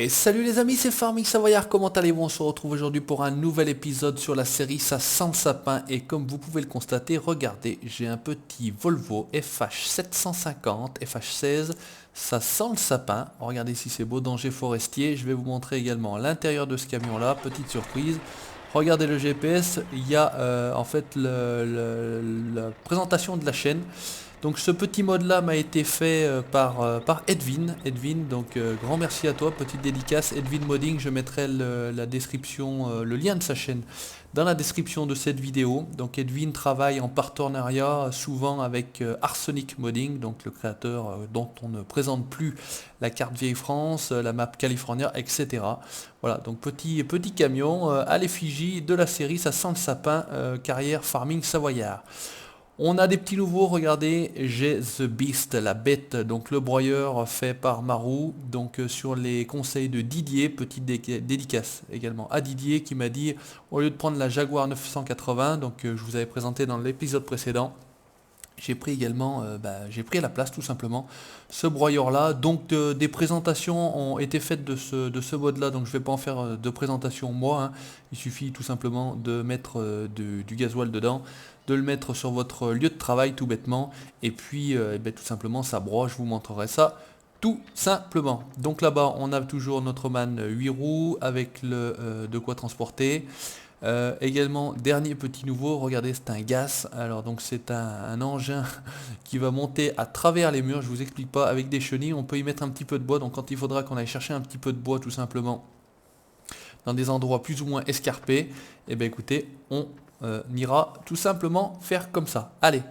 Et salut les amis, c'est Farming Savoyard, comment allez-vous? On se retrouve aujourd'hui pour un nouvel épisode sur la série Ça sent le sapin. Et comme vous pouvez le constater, regardez, j'ai un petit Volvo FH 750, FH16, ça sent le sapin. Regardez si c'est beau, danger forestier. Je vais vous montrer également l'intérieur de ce camion là, petite surprise. Regardez le GPS, il y a en fait la présentation de la chaîne. Donc ce petit mode là m'a été fait par Edwin. Edwin, donc grand merci à toi, petite dédicace. Edwin Modding, je mettrai la description, le lien de sa chaîne dans la description de cette vidéo. Donc Edwin travaille en partenariat souvent avec Arsenic Modding, donc le créateur dont on ne présente plus la carte Vieille France, la map California, etc. Voilà, donc petit camion à l'effigie de la série Ça sent le sapin, carrière Farming Savoyard. On a des petits nouveaux, regardez, j'ai The Beast, la bête, donc le broyeur fait par Marou, donc sur les conseils de Didier, petite dédicace également à Didier qui m'a dit, au lieu de prendre la Jaguar 980, donc je vous avais présenté dans l'épisode précédent, j'ai pris également, j'ai pris à la place tout simplement ce broyeur là. Donc des présentations ont été faites de ce mode là, donc je vais pas en faire de présentation moi, hein. Il suffit tout simplement de mettre du gasoil dedans, de le mettre sur votre lieu de travail tout bêtement, et puis tout simplement ça broie, je vous montrerai ça tout simplement. Donc là-bas on a toujours notre man 8 roues avec le de quoi transporter. Également, dernier petit nouveau, regardez, c'est un gaz. Alors donc c'est un engin qui va monter à travers les murs, je vous explique pas, avec des chenilles, on peut y mettre un petit peu de bois, donc quand il faudra qu'on aille chercher un petit peu de bois tout simplement dans des endroits plus ou moins escarpés, et bien écoutez, on ira tout simplement faire comme ça. Allez,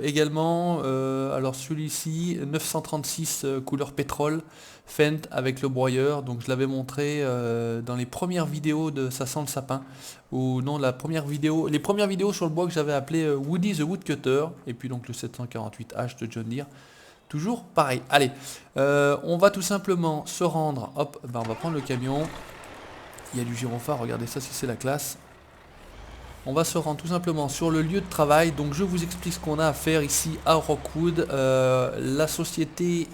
également, alors celui-ci, 936 couleur pétrole, Fendt avec le broyeur, donc je l'avais montré dans les premières vidéos de Ça sent le sapin, ou non, les premières vidéos sur le bois que j'avais appelé Woody the Woodcutter, et puis donc le 748H de John Deere. Toujours pareil. Allez, on va tout simplement se rendre, hop, on va prendre le camion, il y a du gyrophare, regardez ça si c'est la classe. On va se rendre tout simplement sur le lieu de travail. Donc je vous explique ce qu'on a à faire ici à Rockwood. La société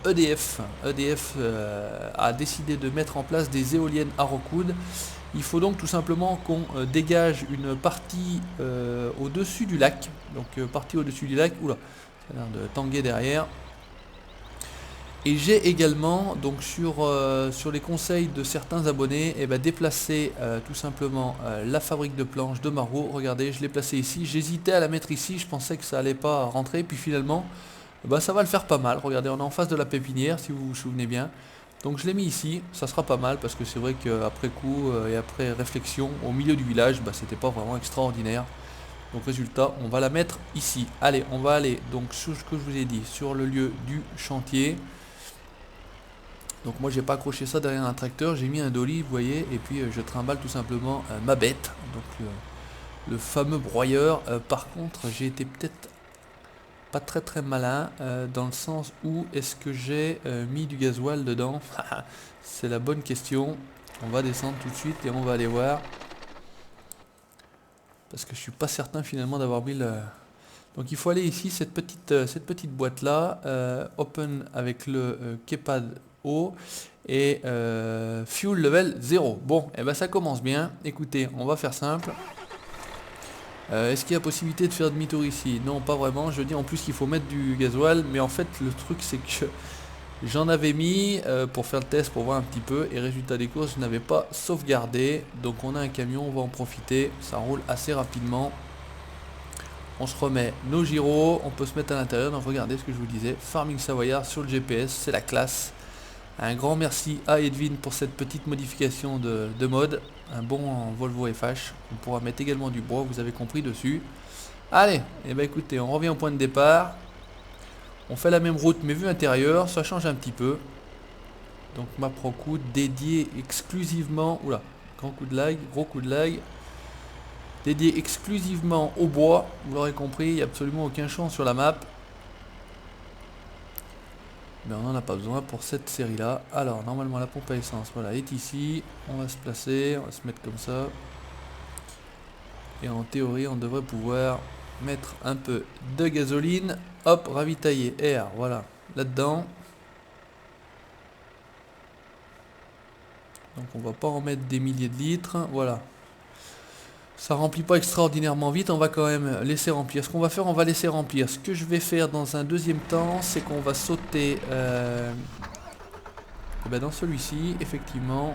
EDF a décidé de mettre en place des éoliennes à Rockwood. Il faut donc tout simplement qu'on dégage une partie au-dessus du lac. Donc partie au-dessus du lac. Oula, ça a l'air de tanguer derrière. Et j'ai également, donc sur les conseils de certains abonnés, déplacé tout simplement la fabrique de planches de Marot. Regardez, je l'ai placé ici. J'hésitais à la mettre ici, je pensais que ça allait pas rentrer. Puis finalement, ça va le faire pas mal. Regardez, on est en face de la pépinière, si vous vous souvenez bien. Donc je l'ai mis ici, ça sera pas mal parce que c'est vrai qu'après coup et après réflexion, au milieu du village, c'était pas vraiment extraordinaire. Donc résultat, on va la mettre ici. Allez, on va aller donc sur ce que je vous ai dit, sur le lieu du chantier. Donc moi j'ai pas accroché ça derrière un tracteur, j'ai mis un dolly, vous voyez, et puis je trimballe tout simplement ma bête, donc le fameux broyeur. Par contre j'ai été peut-être pas très malin, dans le sens où est-ce que j'ai mis du gasoil dedans. C'est la bonne question. On va descendre tout de suite et on va aller voir. Parce que je suis pas certain finalement d'avoir mis le... Donc il faut aller ici, cette petite boîte là, open avec le keypad haut et fuel level 0. Bon, et ça commence bien. Écoutez, on va faire simple. Est-ce qu'il y a possibilité de faire demi-tour ici? Non, pas vraiment. Je dis en plus qu'il faut mettre du gasoil, mais en fait le truc c'est que j'en avais mis pour faire le test, pour voir un petit peu, et résultat des courses, je n'avais pas sauvegardé. Donc on a un camion, on va en profiter, ça roule assez rapidement. On se remet nos gyros, on peut se mettre à l'intérieur. Donc regardez ce que je vous disais, Farming Savoyard sur le GPS, c'est la classe. Un grand merci à Edwin pour cette petite modification de mode. Un bon Volvo FH, on pourra mettre également du bois, vous avez compris dessus. Allez, et écoutez, on revient au point de départ. On fait la même route mais vue intérieure, ça change un petit peu. Donc ma Rockwood dédiée exclusivement, oula, grand coup de lag, gros coup de lag. Dédié exclusivement au bois, vous l'aurez compris, il n'y a absolument aucun champ sur la map. Mais on n'en a pas besoin pour cette série là. Alors normalement la pompe à essence voilà, est ici. On va se placer, on va se mettre comme ça. Et en théorie on devrait pouvoir mettre un peu de gasoline. Hop, ravitailler air, voilà, là-dedans. Donc on va pas en mettre des milliers de litres. Voilà. Ça remplit pas extraordinairement vite, on va quand même laisser remplir. Ce qu'on va faire, on va laisser remplir. Ce que je vais faire dans un deuxième temps, c'est qu'on va sauter dans celui-ci, effectivement.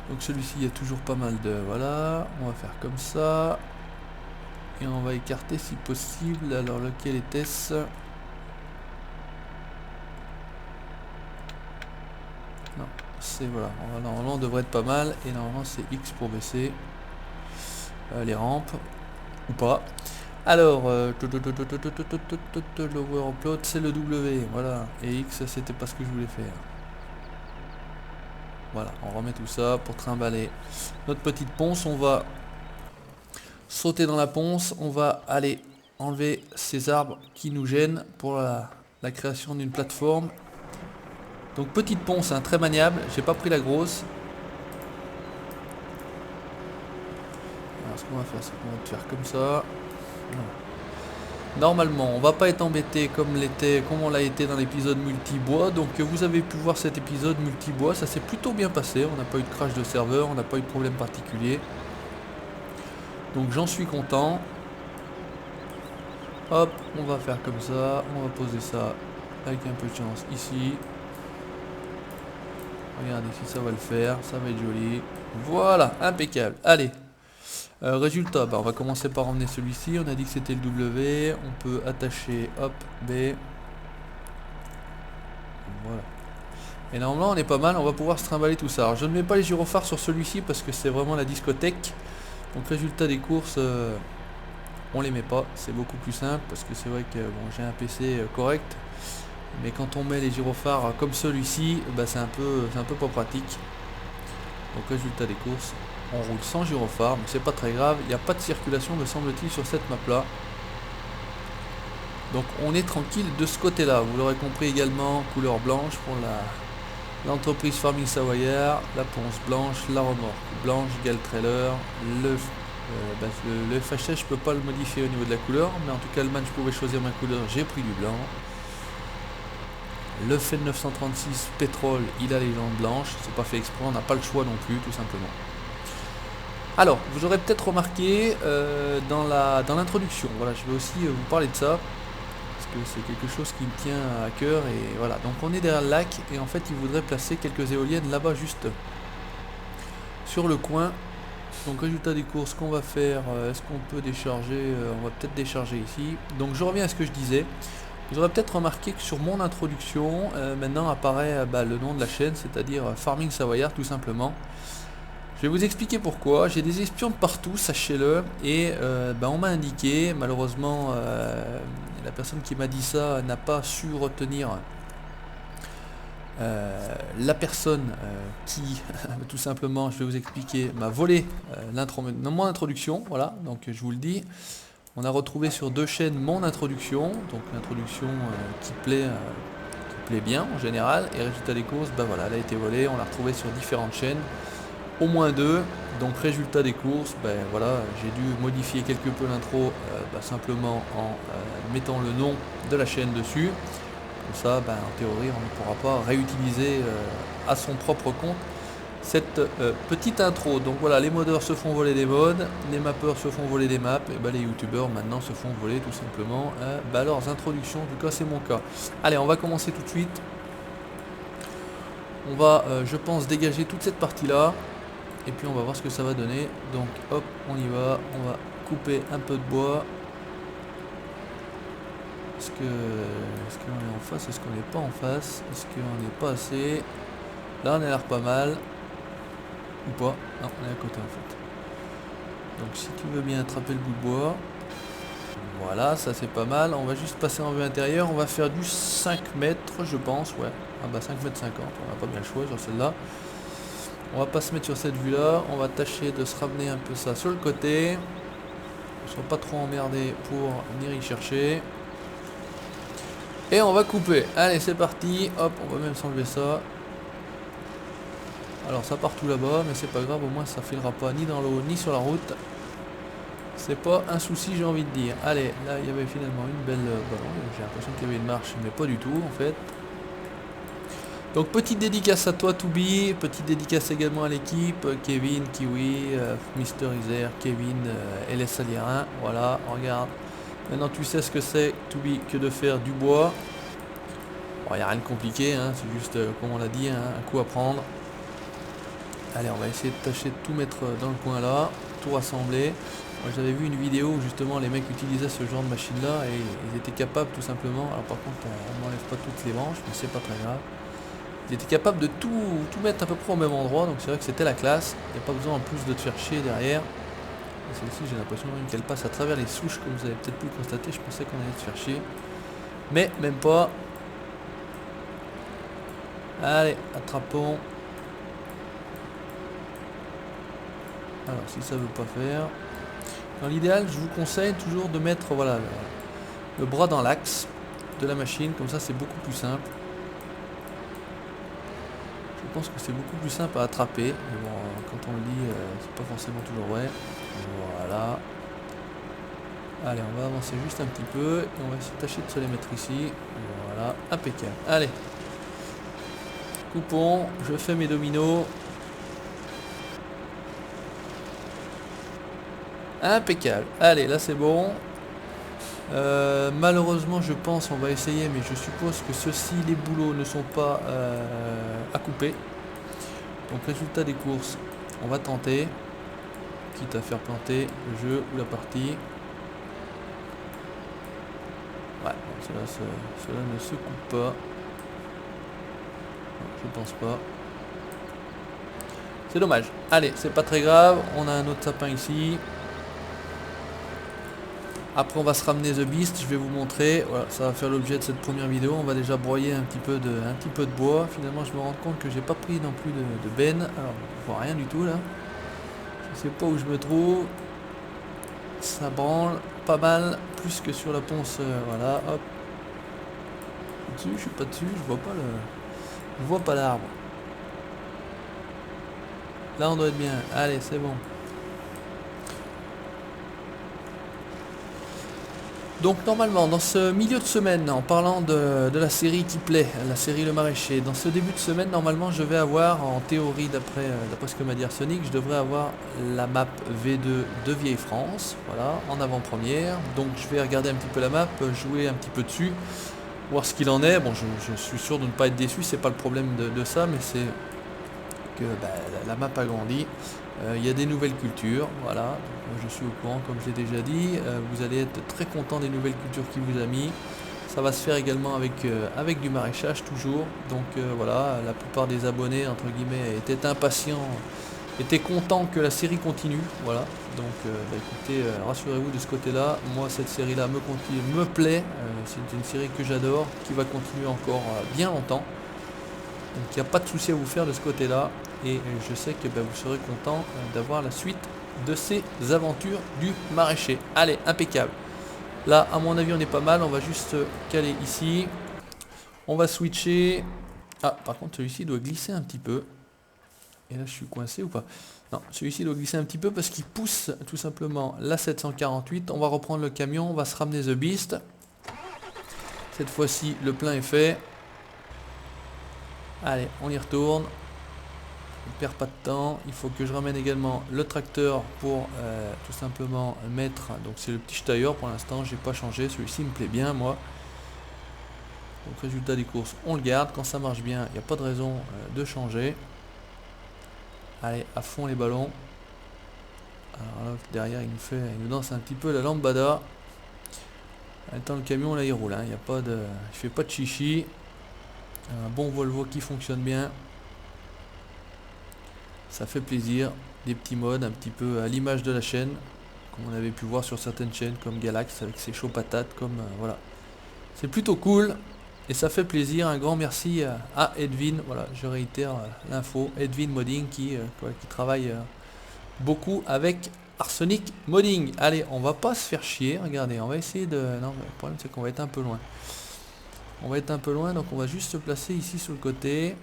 Donc celui-ci, il y a toujours pas mal de... Voilà, on va faire comme ça. Et on va écarter si possible. Alors lequel était-ce? Non, c'est voilà. Normalement on devrait être pas mal. Et normalement c'est X pour baisser les rampes. Ou pas. Alors, lower upload, c'est le W. Voilà. Et X, c'était pas ce que je voulais faire. Voilà, on remet tout ça pour trimballer notre petite ponce. On va sauter dans la ponce. On va aller enlever ces arbres qui nous gênent pour la création d'une plateforme. Donc petite ponce, hein, très maniable. J'ai pas pris la grosse. Alors, ce qu'on va faire, c'est qu'on va te faire comme ça. Voilà. Normalement, on va pas être embêté comme on l'a été dans l'épisode multi-bois. Donc vous avez pu voir cet épisode multi-bois, ça s'est plutôt bien passé. On n'a pas eu de crash de serveur, on n'a pas eu de problème particulier. Donc j'en suis content. Hop, on va faire comme ça. On va poser ça avec un peu de chance ici. Regardez si ça va le faire, ça va être joli. Voilà, impeccable. Allez. Résultat, on va commencer par emmener celui-ci. On a dit que c'était le W. On peut attacher, hop, B. Voilà. Et normalement, on est pas mal. On va pouvoir se trimballer tout ça. Alors, je ne mets pas les gyrophares sur celui-ci parce que c'est vraiment la discothèque. Donc, résultat des courses, on les met pas. C'est beaucoup plus simple parce que c'est vrai que bon, j'ai un PC correct. Mais quand on met les gyrophares comme celui-ci, c'est un peu pas pratique. Donc, résultat des courses. On roule sans gyrophare, mais c'est pas très grave, il n'y a pas de circulation me semble-t-il sur cette map là. Donc on est tranquille de ce côté là, vous l'aurez compris également, couleur blanche pour l'entreprise Farming Savoyard, la ponce blanche, la remorque blanche, Gal Trailer, le FHS je peux pas le modifier au niveau de la couleur, mais en tout cas le man je pouvais choisir ma couleur, j'ai pris du blanc. Le FEN 936 pétrole, il a les jantes blanches, c'est pas fait exprès, on n'a pas le choix non plus tout simplement. Alors, vous aurez peut-être remarqué dans l'introduction, voilà, je vais aussi vous parler de ça, parce que c'est quelque chose qui me tient à cœur, et voilà, donc on est derrière le lac, et en fait il voudrait placer quelques éoliennes là-bas juste sur le coin. Donc résultat des courses qu'on va faire, est-ce qu'on peut décharger, on va peut-être décharger ici. Donc je reviens à ce que je disais, vous aurez peut-être remarqué que sur mon introduction, maintenant apparaît le nom de la chaîne, c'est-à-dire Farming Savoyard tout simplement. Je vais vous expliquer pourquoi. J'ai des espions de partout, sachez-le, et on m'a indiqué, malheureusement la personne qui m'a dit ça n'a pas su retenir la personne qui tout simplement, je vais vous expliquer, m'a volé mon introduction, voilà, donc je vous le dis. On a retrouvé sur deux chaînes mon introduction, donc l'introduction qui plaît bien en général, et résultat des courses, voilà, elle a été volée, on l'a retrouvée sur différentes chaînes. Au moins deux, donc résultat des courses, voilà, j'ai dû modifier quelque peu l'intro simplement en mettant le nom de la chaîne dessus. Comme ça, en théorie, on ne pourra pas réutiliser à son propre compte cette petite intro. Donc voilà, les modeurs se font voler des mods, les mappeurs se font voler des maps, et les youtubeurs maintenant se font voler tout simplement leurs introductions, en tout cas c'est mon cas. Allez, on va commencer tout de suite. On va, je pense, dégager toute cette partie-là. Et puis on va voir ce que ça va donner. Donc hop, on y va. On va couper un peu de bois. Est-ce qu'on est en face? Est-ce qu'on n'est pas en face? Est-ce qu'on n'est pas assez? Là on a l'air pas mal. Ou pas? Non, on est à côté en fait. Donc si tu veux bien attraper le bout de bois. Voilà, ça c'est pas mal. On va juste passer en vue intérieure. On va faire du 5 mètres je pense. Ouais. 5 mètres 50. On n'a pas bien le choix sur celle-là. On va pas se mettre sur cette vue là, on va tâcher de se ramener un peu ça sur le côté. On ne soit pas trop emmerdé pour venir y chercher. Et on va couper. Allez c'est parti, hop, on va même s'enlever ça. Alors ça part tout là-bas, mais c'est pas grave, au moins ça filera pas ni dans l'eau ni sur la route. C'est pas un souci j'ai envie de dire. Allez, là il y avait finalement une belle... j'ai l'impression qu'il y avait une marche, mais pas du tout en fait. Donc petite dédicace à toi Toubi, petite dédicace également à l'équipe, Kevin, Kiwi, Mister Iser, Kevin, LS Alierin, voilà, regarde. Maintenant tu sais ce que c'est Toubi que de faire du bois. Bon, il n'y a rien de compliqué, hein, c'est juste comme on l'a dit, hein, un coup à prendre. Allez, on va essayer de tâcher de tout mettre dans le coin là, tout rassembler. Moi j'avais vu une vidéo où justement les mecs utilisaient ce genre de machine là et ils étaient capables tout simplement, alors par contre on n'enlève pas toutes les branches mais c'est pas très grave. Ils étaient capables de tout mettre à peu près au même endroit, donc c'est vrai que c'était la classe. Il n'y a pas besoin en plus de te faire chier derrière. Et celle-ci j'ai l'impression même qu'elle passe à travers les souches comme vous avez peut-être pu le constater, je pensais qu'on allait se faire chier. Mais même pas. Allez, attrapons. Alors si ça veut pas faire. Dans l'idéal, je vous conseille toujours de mettre voilà, le bras dans l'axe de la machine, comme ça c'est beaucoup plus simple. Je pense que c'est beaucoup plus simple à attraper, mais bon, quand on le dit, c'est pas forcément toujours vrai. Voilà. Allez, on va avancer juste un petit peu, et on va se tâcher de se les mettre ici. Voilà, impeccable. Allez. Coupons, je fais mes dominos. Impeccable. Allez, là c'est bon. Malheureusement je pense, on va essayer, mais je suppose que ceux-ci, les boulots ne sont pas à couper. Donc résultat des courses, on va tenter, quitte à faire planter le jeu ou la partie. Ouais, cela ne se coupe pas. Non, je pense pas. C'est dommage. Allez, c'est pas très grave, on a un autre sapin ici. Après on va se ramener The Beast, je vais vous montrer, voilà, ça va faire l'objet de cette première vidéo. On va déjà broyer un petit peu de bois. Finalement je me rends compte que j'ai pas pris non plus de benne. Alors je vois rien du tout là. Je sais pas où je me trouve. Ça branle pas mal, plus que sur la ponce, voilà, hop. Dessus, je suis pas dessus, je vois pas l'arbre. Là on doit être bien, allez c'est bon. Donc normalement dans ce milieu de semaine, en parlant de la série qui plaît, la série Le Maraîcher, dans ce début de semaine normalement je vais avoir, en théorie d'après ce que m'a dit Arsenic, je devrais avoir la map V2 de Vieille France, voilà, en avant-première. Donc je vais regarder un petit peu la map, jouer un petit peu dessus, voir ce qu'il en est. Bon je suis sûr de ne pas être déçu, c'est pas le problème de ça, mais c'est que la map a grandi. Il y a des nouvelles cultures, voilà, donc, je suis au courant comme je l'ai déjà dit, vous allez être très content des nouvelles cultures qu'il vous a mis. Ça va se faire également avec du maraîchage toujours, donc voilà, la plupart des abonnés entre guillemets étaient impatients, étaient contents que la série continue, voilà, donc écoutez, rassurez-vous de ce côté là, moi cette série là me plaît, c'est une série que j'adore, qui va continuer encore bien longtemps. Donc il n'y a pas de souci à vous faire de ce côté là. Et je sais que vous serez content d'avoir la suite de ces aventures du maraîcher. Allez, impeccable. Là, à mon avis, on est pas mal. On va juste caler ici. On va switcher. Ah, par contre, celui-ci doit glisser un petit peu. Et là, je suis coincé ou pas? Non, celui-ci doit glisser un petit peu parce qu'il pousse tout simplement la 748. On va reprendre le camion. On va se ramener The Beast. Cette fois-ci, le plein est fait. Allez, on y retourne. On perd pas de temps, il faut que je ramène également le tracteur pour tout simplement mettre, donc c'est le petit tailleur pour l'instant, j'ai pas changé, celui-ci me plaît bien moi. Donc résultat des courses, on le garde, quand ça marche bien, il n'y a pas de raison de changer. Allez, à fond les ballons. Alors là, derrière il nous danse un petit peu la lambada. Attends, le camion là il roule, hein. Il fait pas de chichi. Un bon Volvo qui fonctionne bien. Ça fait plaisir, des petits modes un petit peu à l'image de la chaîne, comme on avait pu voir sur certaines chaînes comme Galax avec ses chauds patates, comme voilà. C'est plutôt cool et ça fait plaisir. Un grand merci à Edwin, voilà, je réitère l'info, Edwin Modding qui travaille beaucoup avec Arsenic Modding. Allez, on va pas se faire chier, regardez, on va essayer de... Non, le problème c'est qu'on va être un peu loin. On va être un peu loin, donc on va juste se placer ici sur le côté.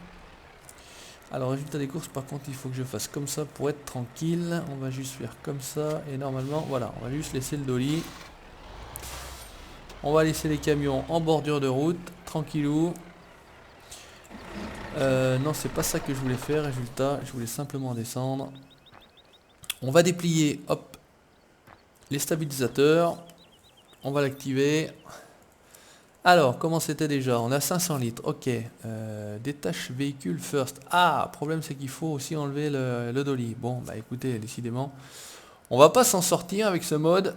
Alors résultat des courses, par contre il faut que je fasse comme ça pour être tranquille. On va juste faire comme ça et normalement voilà, on va juste laisser le dolly. On va laisser les camions en bordure de route, tranquillou. Non, c'est pas ça que je voulais faire. Résultat, je voulais simplement descendre. On va déplier, hop, les stabilisateurs. On va l'activer. Alors, comment c'était déjà? On a 500 litres, ok. Détache véhicule first. Ah, problème c'est qu'il faut aussi enlever le dolly. Bon, bah écoutez, décidément, on va pas s'en sortir avec ce mode.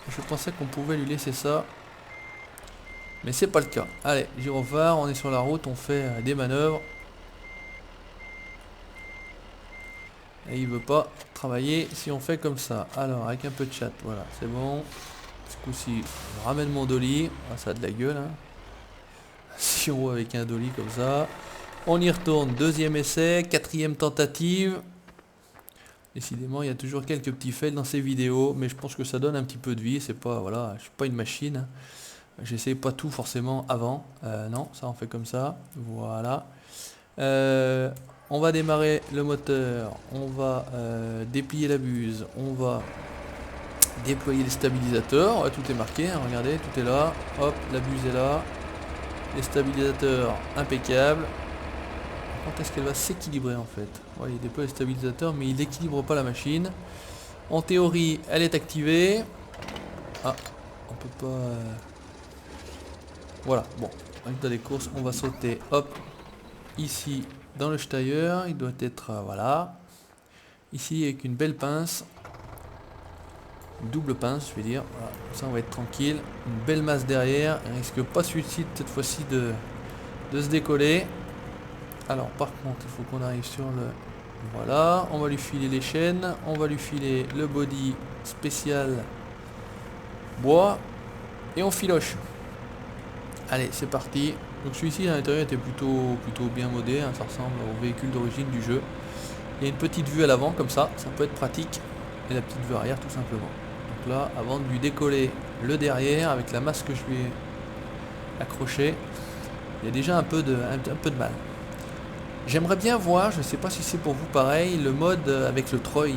Je pensais qu'on pouvait lui laisser ça. Mais c'est pas le cas. Allez, gyrophare, on est sur la route, on fait des manœuvres. Et il veut pas travailler si on fait comme ça. Alors, avec un peu de chat, voilà, c'est bon. Ce coup-ci, je ramène mon dolly. Ah, ça a de la gueule, hein. Si on voit avec un dolly comme ça. On y retourne, deuxième essai, quatrième tentative. Décidément, il y a toujours quelques petits fails dans ces vidéos, mais je pense que ça donne un petit peu de vie. C'est pas, voilà, je suis pas une machine. J'essaie pas tout forcément avant. Non, ça on fait comme ça. Voilà. On va démarrer le moteur. On va déplier la buse. On va déployer les stabilisateurs. Ouais, tout est marqué, hein, regardez, tout est là. Hop, la buse est là. Les stabilisateurs impeccables. Quand est-ce qu'elle va s'équilibrer en fait? Ouais, il déploie les stabilisateurs mais il n'équilibre pas la machine. En théorie, elle est activée. Ah, on peut pas... Voilà, bon, résultat des courses, on va sauter, hop, ici dans le Steyr, il doit être, voilà. Ici avec une belle pince. Une double pince, je vais dire. Voilà, comme ça on va être tranquille. Une belle masse derrière. Il risque pas suicide cette fois-ci de se décoller. Alors par contre, il faut qu'on arrive sur le... Voilà, on va lui filer les chaînes. On va lui filer le body spécial bois. Et on filoche. Allez, c'est parti. Donc celui-ci à l'intérieur était plutôt bien modé. Hein, ça ressemble au véhicule d'origine du jeu. Il y a une petite vue à l'avant comme ça peut être pratique. Et la petite vue arrière tout simplement. Donc là, avant de lui décoller le derrière avec la masse que je lui ai accrochée, il y a déjà un peu de mal. J'aimerais bien voir, je ne sais pas si c'est pour vous pareil, le mode avec le Troy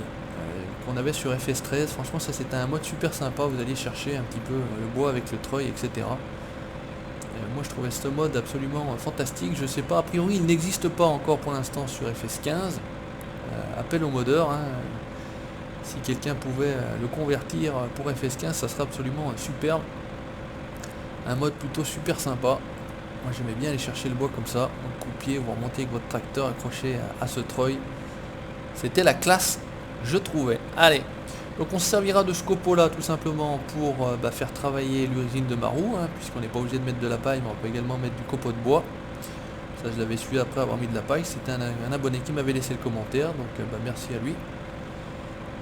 qu'on avait sur FS13. Franchement, ça c'était un mode super sympa. Vous alliez chercher un petit peu le bois avec le Troy, etc. Moi je trouvais ce mode absolument fantastique. Je sais pas, a priori il n'existe pas encore pour l'instant sur FS15. Appel au modeur, hein. Si quelqu'un pouvait le convertir pour FS15, ça serait absolument superbe. Un mode plutôt super sympa. Moi j'aimais bien aller chercher le bois comme ça, en coup-pied, vous remontez avec votre tracteur accroché à ce Troy. C'était la classe, je trouvais. Allez, donc on se servira de ce copeau là tout simplement pour faire travailler l'usine de Marou, hein, puisqu'on n'est pas obligé de mettre de la paille, mais on peut également mettre du copeau de bois. Ça je l'avais su après avoir mis de la paille. C'était un abonné qui m'avait laissé le commentaire, donc merci à lui.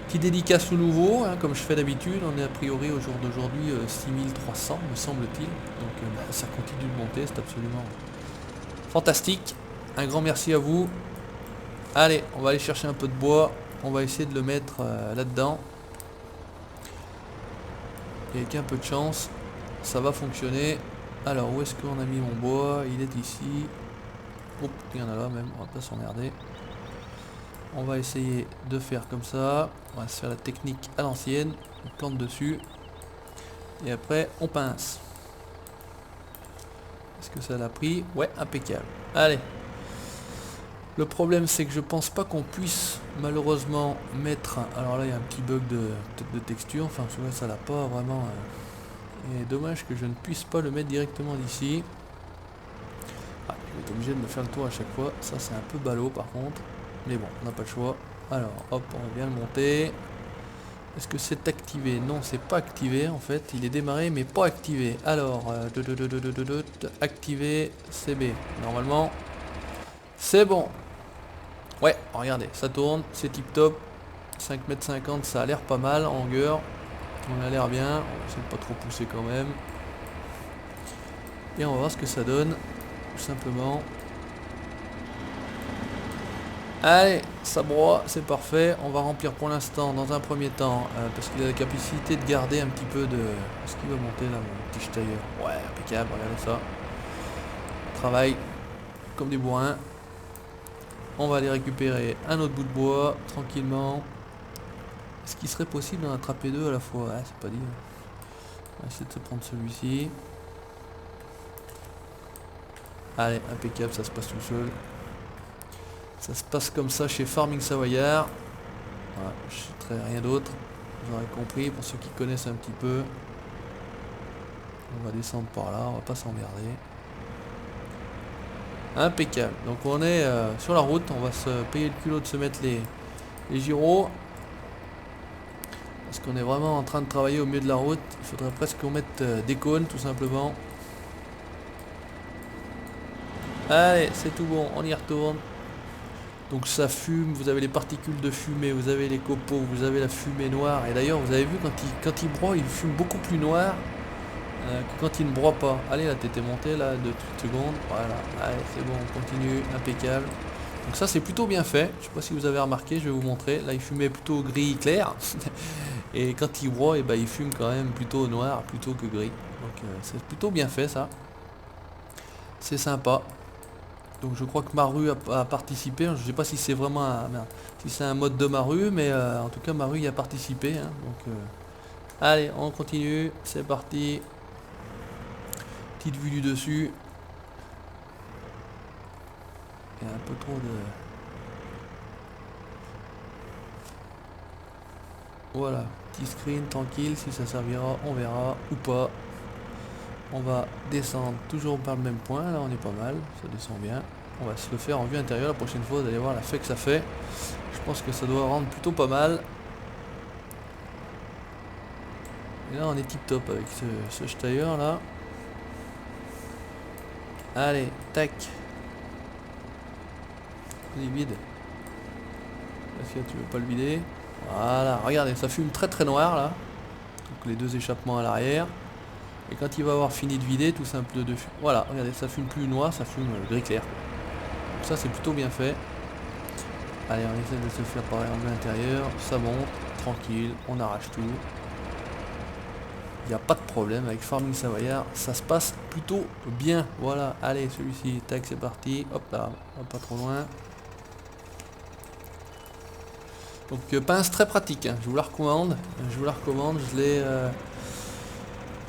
Petit dédicace au nouveau, hein, comme je fais d'habitude. On est a priori au jour d'aujourd'hui 6300 me semble-t-il. Donc ça continue de monter, c'est absolument fantastique. Un grand merci à vous. Allez, on va aller chercher un peu de bois. On va essayer de le mettre là-dedans. Et avec un peu de chance, ça va fonctionner. Alors, où est-ce qu'on a mis mon bois? Il est ici. Oups, il y en a là même, on va pas s'emmerder. On va essayer de faire comme ça. On va se faire la technique à l'ancienne. On plante dessus. Et après, on pince. Est-ce que ça l'a pris? Ouais, impeccable. Allez. Le problème, c'est que je pense pas qu'on puisse malheureusement mettre... Alors là, il y a un petit bug de texture. Enfin, ça l'a pas vraiment... Et dommage que je ne puisse pas le mettre directement d'ici. Ah, je vais être obligé de me faire le tour à chaque fois. Ça, c'est un peu ballot par contre. Mais bon, on n'a pas le choix. Alors, hop, on va bien le monter. Est-ce que c'est activé? Non, c'est pas activé en fait. Il est démarré mais pas activé. Alors, activé CB. Normalement, c'est bon. Ouais, regardez, ça tourne, c'est tip top. 5,50 m, ça a l'air pas mal en longueur. On a l'air bien. On va essayer de pas trop pousser quand même. Et on va voir ce que ça donne. Tout simplement. Allez, ça broie, c'est parfait. On va remplir pour l'instant, dans un premier temps, parce qu'il a la capacité de garder un petit peu de... Est-ce qu'il va monter là, mon petit Steyr? Ouais, impeccable, regardez ça. Travail comme des bourrins. On va aller récupérer un autre bout de bois, tranquillement. Est-ce qu'il serait possible d'en attraper deux à la fois? Ouais, c'est pas dit. On va essayer de se prendre celui-ci. Allez, impeccable, ça se passe tout seul. Ça se passe comme ça chez Farming Savoyard. Voilà, je ne citerai rien d'autre. Vous aurez compris pour ceux qui connaissent un petit peu. On va descendre par là, on va pas s'emmerder. Impeccable. Donc on est sur la route, on va se payer le culot de se mettre les gyros. Parce qu'on est vraiment en train de travailler au milieu de la route. Il faudrait presque qu'on mette des cônes tout simplement. Allez, c'est tout bon, on y retourne. Donc ça fume, vous avez les particules de fumée, vous avez les copeaux, vous avez la fumée noire. Et d'ailleurs vous avez vu quand il broie, il fume beaucoup plus noir que quand il ne broie pas. Allez, la tête est montée là de toutes secondes. Voilà, allez c'est bon, on continue, impeccable. Donc ça c'est plutôt bien fait. Je sais pas si vous avez remarqué, je vais vous montrer. Là il fumait plutôt gris clair. Et quand il broie, et ben, il fume quand même plutôt noir plutôt que gris. Donc c'est plutôt bien fait ça. C'est sympa. Donc je crois que Maru a participé. Je ne sais pas si c'est vraiment un mode de Maru, mais en tout cas Maru y a participé. Hein. Donc allez, on continue. C'est parti. Petite vue du dessus. Il y a un peu trop de... Voilà, petit screen tranquille, si ça servira, on verra ou pas. On va descendre toujours par le même point, là on est pas mal, ça descend bien. On va se le faire en vue intérieure la prochaine fois, vous allez voir l'effet que ça fait. Je pense que ça doit rendre plutôt pas mal. Et là on est tip top avec ce Steyr là. Allez, tac. Il est vide. Est-ce que tu veux pas le vider? Voilà, regardez, ça fume très très noir là. Donc les deux échappements à l'arrière. Et quand il va avoir fini de vider, tout simple de fume. Voilà, regardez, ça fume plus noir, ça fume gris clair. Donc ça c'est plutôt bien fait. Allez, on essaie de se faire pareil en vue intérieure. Ça monte, tranquille, on arrache tout. Il n'y a pas de problème avec Farming Savoyard, ça se passe plutôt bien. Voilà, allez, celui-ci, tac, c'est parti. Hop là, pas trop loin. Donc pince très pratique, hein. Je vous la recommande. Je l'ai...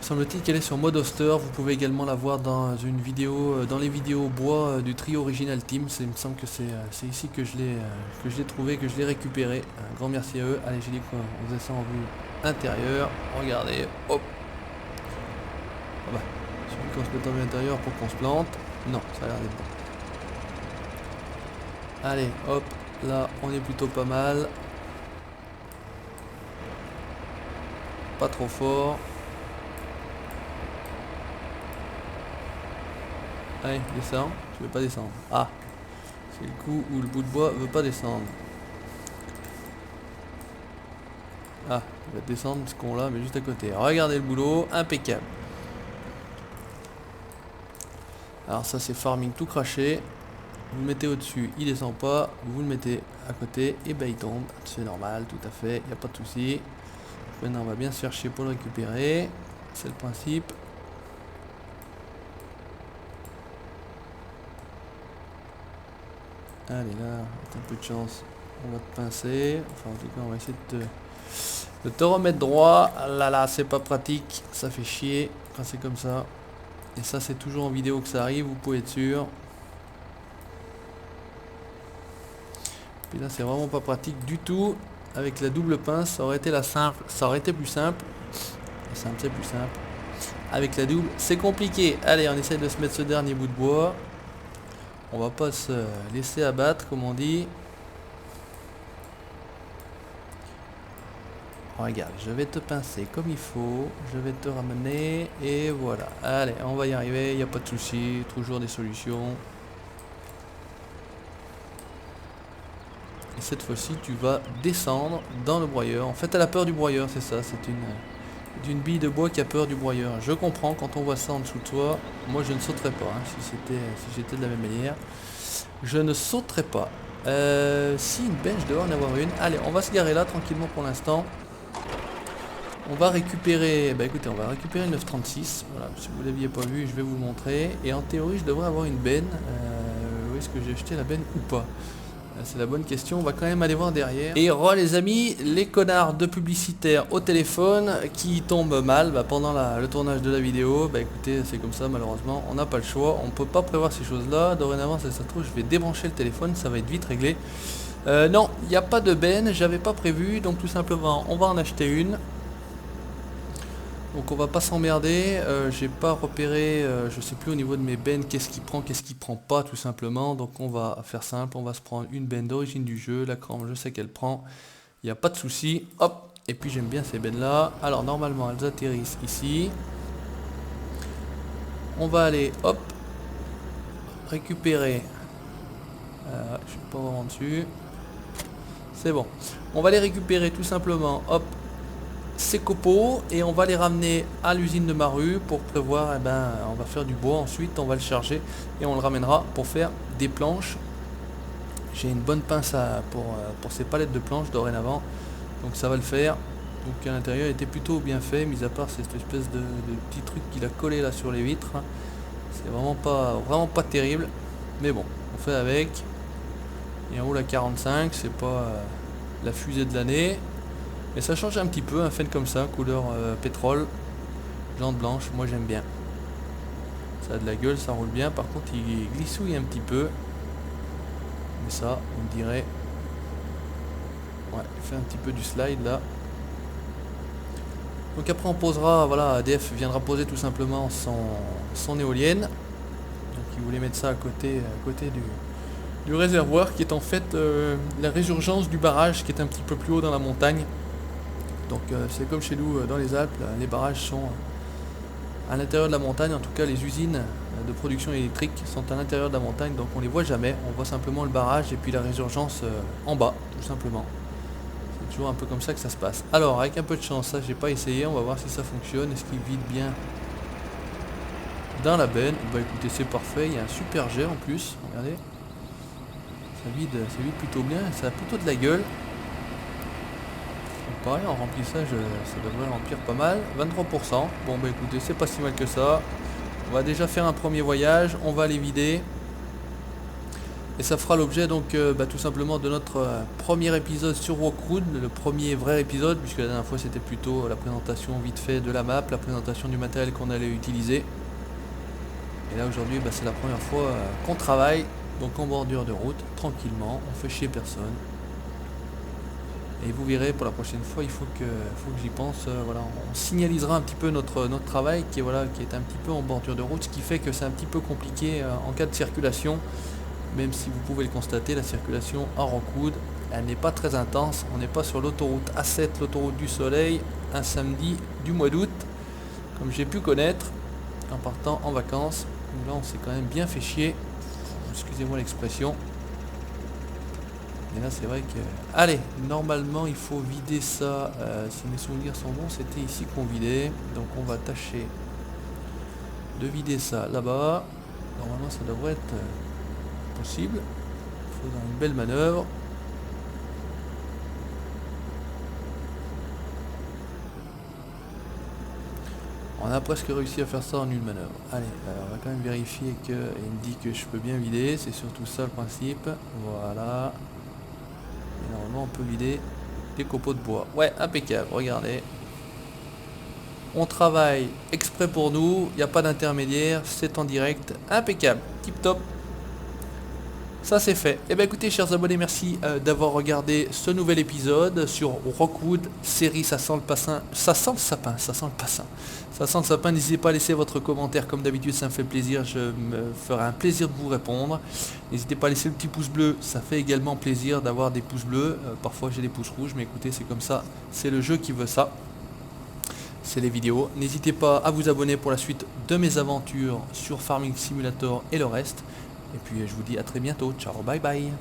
semble-t-il qu'elle est sur mode Oster. Vous pouvez également la voir dans une vidéo, dans les vidéos bois du trio Original Team. Il me semble que c'est ici que je l'ai trouvé, que je l'ai récupéré. Un grand merci à eux. Allez, j'ai dit qu'on faisait ça en vue intérieure. Regardez, hop. Ah bah, il suffit qu'on se mette en vue intérieure pour qu'on se plante. Non, ça a l'air d'être bon. Allez, hop, là on est plutôt pas mal. Pas trop fort. Allez, descends. Tu veux pas descendre. Ah, c'est le coup où le bout de bois veut pas descendre. Ah, il va descendre ce qu'on l'a, mais juste à côté. Regardez le boulot, impeccable. Alors ça c'est farming tout craché. Vous le mettez au-dessus, il descend pas. Vous le mettez à côté, et ben il tombe. C'est normal, tout à fait, il n'y a pas de souci. Maintenant on va bien se faire chier pour le récupérer. C'est le principe. Allez là, t'as un peu de chance. On va te pincer. Enfin en tout cas on va essayer de te remettre droit. Là c'est pas pratique. Ça fait chier quand c'est comme ça. Et ça c'est toujours en vidéo que ça arrive, vous pouvez être sûr. Puis là c'est vraiment pas pratique du tout. Avec la double pince, ça aurait été ça aurait été plus simple. La simple c'est plus simple. Avec la double, c'est compliqué. Allez, on essaye de se mettre ce dernier bout de bois. On va pas se laisser abattre comme on dit. Regarde, je vais te pincer comme il faut. Je vais te ramener. Et voilà. Allez, on va y arriver. Il n'y a pas de souci. Toujours des solutions. Et cette fois-ci, tu vas descendre dans le broyeur. En fait, elle a peur du broyeur, c'est ça. C'est une bille de bois qui a peur du broyeur. Je comprends, quand on voit ça en dessous de toi, moi je ne sauterais pas. Hein, si j'étais de la même manière, je ne sauterais pas. Si une bench doit en avoir une. Allez, on va se garer là tranquillement pour l'instant. On va récupérer, bah écoutez, on va récupérer le 936. Voilà, si vous ne l'aviez pas vu, je vais vous le montrer. Et en théorie, je devrais avoir une benne. Où est-ce que j'ai acheté la benne ou pas? C'est la bonne question, on va quand même aller voir derrière. Et les amis, les connards de publicitaires au téléphone qui tombent mal pendant le tournage de la vidéo. Écoutez, c'est comme ça malheureusement, on n'a pas le choix, on peut pas prévoir ces choses là. Dorénavant, ça se trouve, je vais débrancher le téléphone, ça va être vite réglé. Non, il n'y a pas de benne, j'avais pas prévu, donc tout simplement on va en acheter une. Donc on va pas s'emmerder, j'ai pas repéré, je sais plus au niveau de mes bennes qu'est-ce qui prend pas tout simplement. Donc on va faire simple, on va se prendre une benne d'origine du jeu, la crampe je sais qu'elle prend, il n'y a pas de souci, hop. Et puis j'aime bien ces bennes là, alors normalement elles atterrissent ici. On va aller hop, récupérer, je suis pas vraiment dessus, c'est bon. On va les récupérer tout simplement, hop, ces copeaux et on va les ramener à l'usine de Maru pour prévoir, on va faire du bois ensuite, on va le charger et on le ramènera pour faire des planches. J'ai une bonne pince pour ces palettes de planches dorénavant, donc ça va le faire. Donc à l'intérieur était plutôt bien fait, mis à part cette espèce de petit truc qu'il a collé là sur les vitres. C'est vraiment pas terrible, mais bon, on fait avec. Et en haut la 45, c'est pas la fusée de l'année. Mais ça change un petit peu, un fan comme ça, couleur pétrole, jante blanche, moi j'aime bien. Ça a de la gueule, ça roule bien, par contre il glissouille un petit peu. Mais ça, on dirait... Ouais, il fait un petit peu du slide là. Donc après on posera, voilà, ADF viendra poser tout simplement son éolienne. Donc il voulait mettre ça à côté du réservoir qui est en fait la résurgence du barrage qui est un petit peu plus haut dans la montagne. Donc c'est comme chez nous dans les Alpes, les barrages sont à l'intérieur de la montagne, en tout cas les usines de production électrique sont à l'intérieur de la montagne, donc on les voit jamais, on voit simplement le barrage et puis la résurgence en bas, tout simplement. C'est toujours un peu comme ça que ça se passe. Alors avec un peu de chance, ça j'ai pas essayé, on va voir si ça fonctionne, est-ce qu'il vide bien dans la benne. Écoutez, c'est parfait, il y a un super jet en plus, regardez. Ça vide plutôt bien, ça a plutôt de la gueule. Pareil, en remplissage ça devrait remplir pas mal, 23%. Bon écoutez, c'est pas si mal que ça. On va déjà faire un premier voyage, on va les vider. Et ça fera l'objet donc tout simplement de notre premier épisode sur Rockwood, le premier vrai épisode, puisque la dernière fois c'était plutôt la présentation vite fait de la map, la présentation du matériel qu'on allait utiliser. Et là aujourd'hui c'est la première fois qu'on travaille, donc en bordure de route, tranquillement, on fait chier personne. Et vous verrez pour la prochaine fois, il faut que j'y pense. Voilà, on signalisera un petit peu notre travail qui est un petit peu en bordure de route, ce qui fait que c'est un petit peu compliqué en cas de circulation. Même si vous pouvez le constater, la circulation à Rockwood, elle n'est pas très intense. On n'est pas sur l'autoroute A7, l'autoroute du soleil, un samedi du mois d'août, comme j'ai pu connaître en partant en vacances. Donc là, on s'est quand même bien fait chier. Excusez-moi l'expression. Et là c'est vrai que... Allez, normalement il faut vider ça, si mes souvenirs sont bons, c'était ici qu'on vidait. Donc on va tâcher de vider ça là-bas. Normalement ça devrait être possible. Il faudra une belle manœuvre. On a presque réussi à faire ça en une manœuvre. Allez, on va quand même vérifier qu'il me dit que je peux bien vider. C'est surtout ça le principe. Voilà. Et normalement on peut vider des copeaux de bois. Ouais, impeccable, regardez. On travaille exprès pour nous, il n'y a pas d'intermédiaire, c'est en direct, impeccable, tip top. Ça c'est fait. Et bien écoutez chers abonnés, merci d'avoir regardé ce nouvel épisode sur Rockwood, série ça sent le sapin. N'hésitez pas à laisser votre commentaire comme d'habitude, ça me fait plaisir, je me ferai un plaisir de vous répondre. N'hésitez pas à laisser le petit pouce bleu, ça fait également plaisir d'avoir des pouces bleus. Parfois j'ai des pouces rouges, mais écoutez c'est comme ça, c'est le jeu qui veut ça. C'est les vidéos. N'hésitez pas à vous abonner pour la suite de mes aventures sur Farming Simulator et le reste. Et puis je vous dis à très bientôt. Ciao, bye bye.